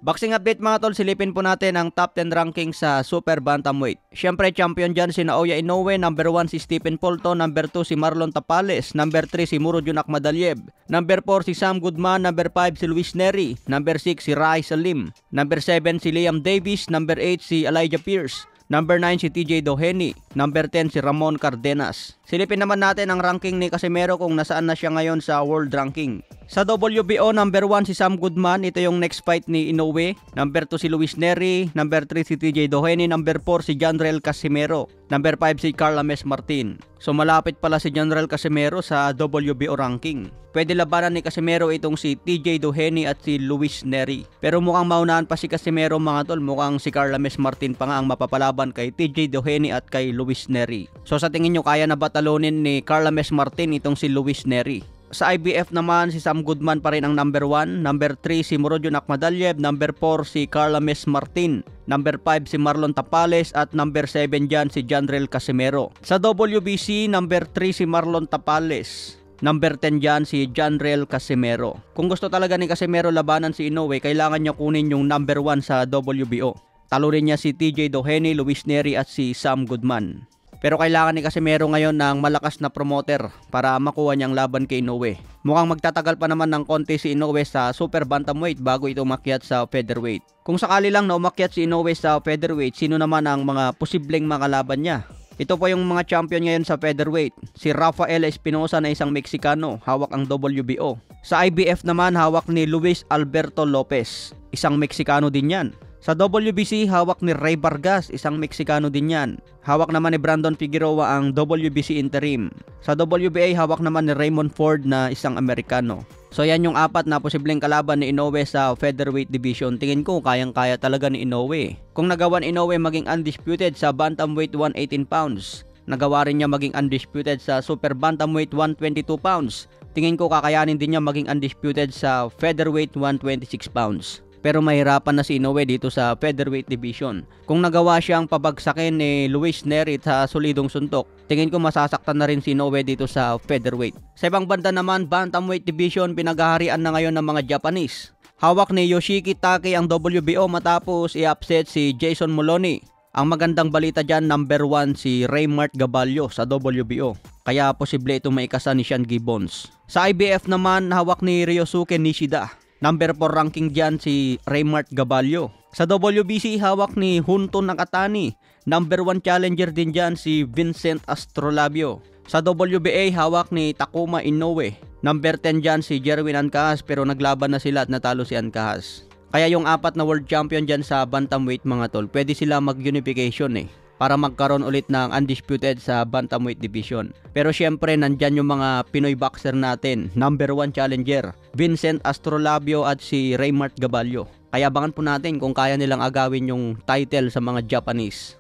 Boxing update mga tol, silipin po natin ang top 10 ranking sa Super Bantamweight. Siyempre, champion dyan si Naoya Inoue, number 1 si Stephen Fulton, number 2 si Marlon Tapales, number 3 si Murodjon Akhmadaliev, number 4 si Sam Goodman, number 5 si Luis Nery, number 6 si Rai Salim, number 7 si Liam Davis, number 8 si Elijah Pierce, number 9 si TJ Doheny, number 10 si Ramon Cardenas. Silipin naman natin ang ranking ni Casimero kung nasaan na siya ngayon sa world ranking. Sa WBO, number 1 si Sam Goodman, ito yung next fight ni Inoue. Number 2 si Luis Nery, number 3 si TJ Doheny, number 4 si Jonrel Casimero, number 5 si Carl Ames Martin. So malapit pala si Jonrel Casimero sa WBO ranking. Pwede labanan ni Casimero itong si TJ Doheny at si Luis Nery. Pero mukhang maunahan pa si Casimero mga tol, mukhang si Carl Ames Martin pa nga ang mapapalaban kay TJ Doheny at kay Luis Nery. So sa tingin nyo, kaya na ba talunin ni Carl Ames Martin itong si Luis Nery? Sa IBF naman, si Sam Goodman pa rin ang number 1, number 3 si Murodjon Akhmadaliev, number 4 si Carl Ames Martin, number 5 si Marlon Tapales at number 7 dyan si Jonrel Casimero. Sa WBC, number 3 si Marlon Tapales, number 10 dyan si Jonrel Casimero. Kung gusto talaga ni Casimero labanan si Inoue, kailangan niya kunin yung number 1 sa WBO. Talurin niya si TJ Doheny, Luis Nery at si Sam Goodman. Pero kailangan ni Casimero ngayon ng malakas na promoter para makuha niyang laban kay Inoue. Mukhang magtatagal pa naman ng konti si Inoue sa Super Bantamweight bago ito umakyat sa featherweight. Kung sakali lang na umakyat si Inoue sa featherweight, sino naman ang mga posibleng makalaban niya? Ito po yung mga champion ngayon sa featherweight. Si Rafael Espinosa na isang Meksikano, hawak ang WBO. Sa IBF naman, hawak ni Luis Alberto Lopez, isang Meksikano din yan. Sa WBC, hawak ni Ray Vargas, isang Meksikano din yan. Hawak naman ni Brandon Figueroa ang WBC interim. Sa WBA, hawak naman ni Raymond Ford na isang Amerikano. So yan yung apat na posibleng kalaban ni Inoue sa featherweight division. Tingin ko kayang-kaya talaga ni Inoue. Kung nagawan Inoue maging undisputed sa bantamweight 118 pounds, nagawa rin niya maging undisputed sa super bantamweight 122 pounds. Tingin ko kakayanin din niya maging undisputed sa featherweight 126 pounds. Pero mahirapan na si Inoue dito sa featherweight division. Kung nagawa siyang pabagsakin ni Luis Nery sa solidong suntok, tingin ko masasaktan na rin si Inoue dito sa featherweight. Sa ibang banda naman, bantamweight division, pinaghaharian na ngayon ng mga Japanese. Hawak ni Yoshiki Taki ang WBO matapos i-upset si Jason Moloney. Ang magandang balita dyan, number 1 si Raymart Gaballo sa WBO. Kaya posible itong maikasa ni Sean Gibbons. Sa IBF naman, hawak ni Ryosuke Nishida. Number 4 ranking dyan si Raymart Gaballo. Sa WBC, hawak ni Junto Nakatani. Number 1 challenger din dyan si Vincent Astrolabio. Sa WBA, hawak ni Takuma Inoue. Number 10 dyan si Jerwin Ancajas, pero naglaban na sila at natalo si Ancajas. Kaya yung apat na world champion dyan sa bantamweight mga tol, pwede sila mag-unification para magkaroon ulit ng undisputed sa bantamweight division. Pero syempre nandyan yung mga Pinoy boxer natin, number 1 challenger Vincent Astrolabio at si Raymart Gaballo. Kaya abangan po natin kung kaya nilang agawin yung title sa mga Japanese.